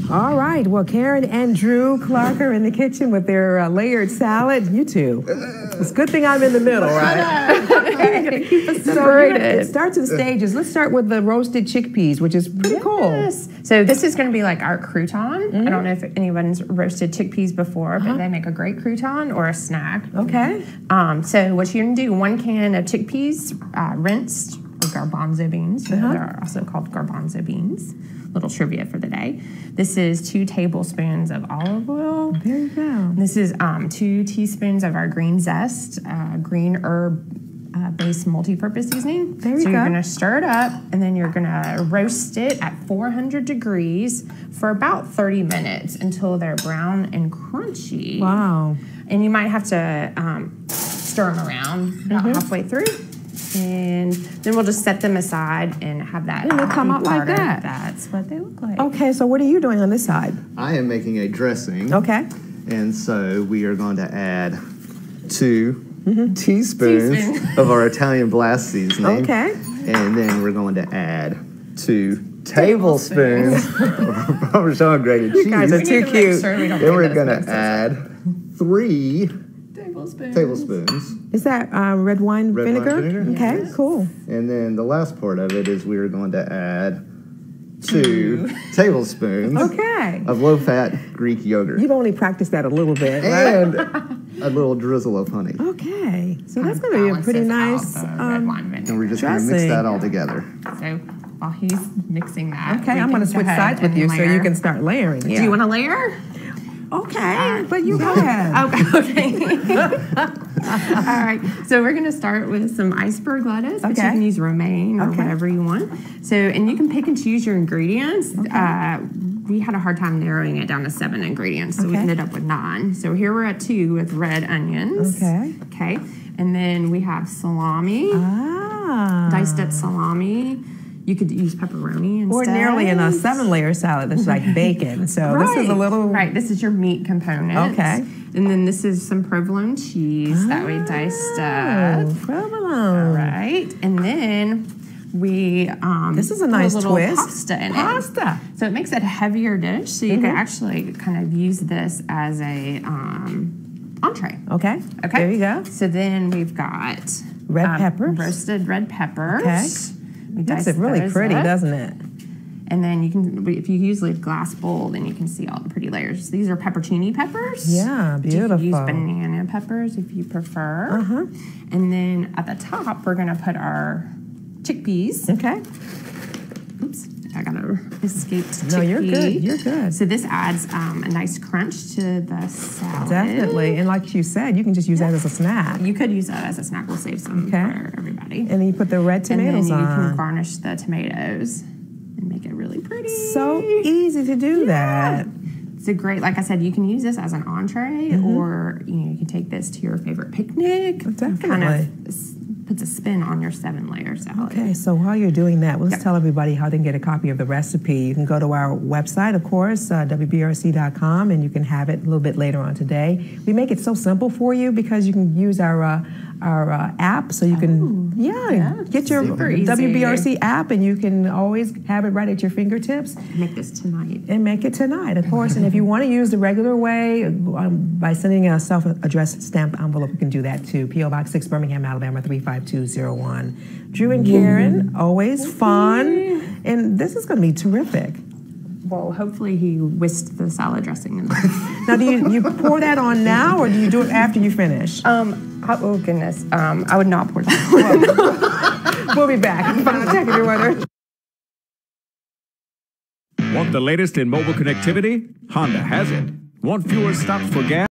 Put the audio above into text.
All right. Well, Karen and Drew Clark are in the kitchen with their layered salad. You two. It's a good thing I'm in the middle, right? Okay. Keep us So separated. it starts in stages. Let's start with the roasted chickpeas, which is pretty cool. So this is going to be like our crouton. I don't know if anyone's roasted chickpeas before, but they make a great crouton or a snack. Okay. So what you're going to do, 1 can of chickpeas, rinsed, or garbanzo beans. They're also called garbanzo beans. Little trivia for the day. This is 2 tablespoons of olive oil. There you go. This is 2 teaspoons of our green zest, green herb based multi-purpose seasoning. There you so go. you're going to stir it up, and then you're going to roast it at 400 degrees for about 30 minutes until they're brown and crunchy. Wow. And you might have to stir them around about halfway through. And then we'll just set them aside and have that. And they come out like powder. that. That's what they look like. Okay, so what are you doing on this side? I am making a dressing. Okay. And so we are going to add 2 teaspoons of our Italian blast seasoning. Okay. And then we're going to add 2 tablespoons of Parmesan grated cheese. You guys are too cute. Then we're going to add 3 tablespoons. Is that red wine vinegar? Okay, cool. And then the last part of it is we're going to add 2 tablespoons Okay. of low-fat Greek yogurt. You've only practiced that a little bit, right? And a little drizzle of honey. Okay, so that's going to be a pretty nice And we're just going to mix that all together. So while he's mixing that, Okay, I'm going to switch sides with you so you can start layering. Yeah. Do you want to layer? Okay, but you go ahead. Okay. All right. So we're going to start with some iceberg lettuce, but you can use romaine or whatever you want. So, and you can pick and choose your ingredients. We had a hard time narrowing it down to 7 ingredients, so we ended up with 9. So here we're at 2 with red onions. Okay. And then we have salami. Diced up salami. You could use pepperoni instead. Ordinarily in a 7-layer salad, that's like bacon. So this is a little... Right, this is your meat component. Okay. And then this is some provolone cheese that we diced up. Provolone. All right. And then we this is a nice put a little twist. pasta in Pasta. it. So it makes it a heavier dish. So you can actually kind of use this as a entree. Okay. Okay. There you go. So then we've got Red peppers. roasted red peppers. Okay. Makes it really pretty, doesn't it? And then you can, if you use a glass bowl, then you can see all the pretty layers. These are pepperoni peppers. Yeah, beautiful. You can use banana peppers if you prefer. And then at the top, we're going to put our chickpeas. Okay. Oops, I got to escape chickpea. No, you're good. You're good. So this adds a nice crunch to the salad. Definitely. And like you said, you can just use that as a snack. You could use that as a snack. We'll save some for everybody. And then you put the red tomatoes and then you on. can garnish the tomatoes and make it really pretty. So easy to do that. It's a great, like I said, you can use this as an entree, or you can take this to your favorite picnic. Definitely. Kind of puts a spin on your 7-layer salad. Okay, so while you're doing that, let's tell everybody how they can get a copy of the recipe. You can go to our website, of course, WBRC.com, and you can have it a little bit later on today. We make it so simple for you because you can use our app, so you can get your WBRC app, and you can always have it right at your fingertips. Make this tonight. And make it tonight, of course. And if you want to use the regular way, by sending a self-addressed stamped envelope, you can do that too. P.O. Box 6, Birmingham, Alabama 35201. Drew and Karen, always fun. And this is going to be terrific. Well, hopefully he whisked the salad dressing in there. Now, do you pour that on now, or do you do it after you finish? Oh, goodness. I would not pour that. We'll be back. Final check if you want. Want the latest in mobile connectivity? Honda has it. Want fewer stops for gas?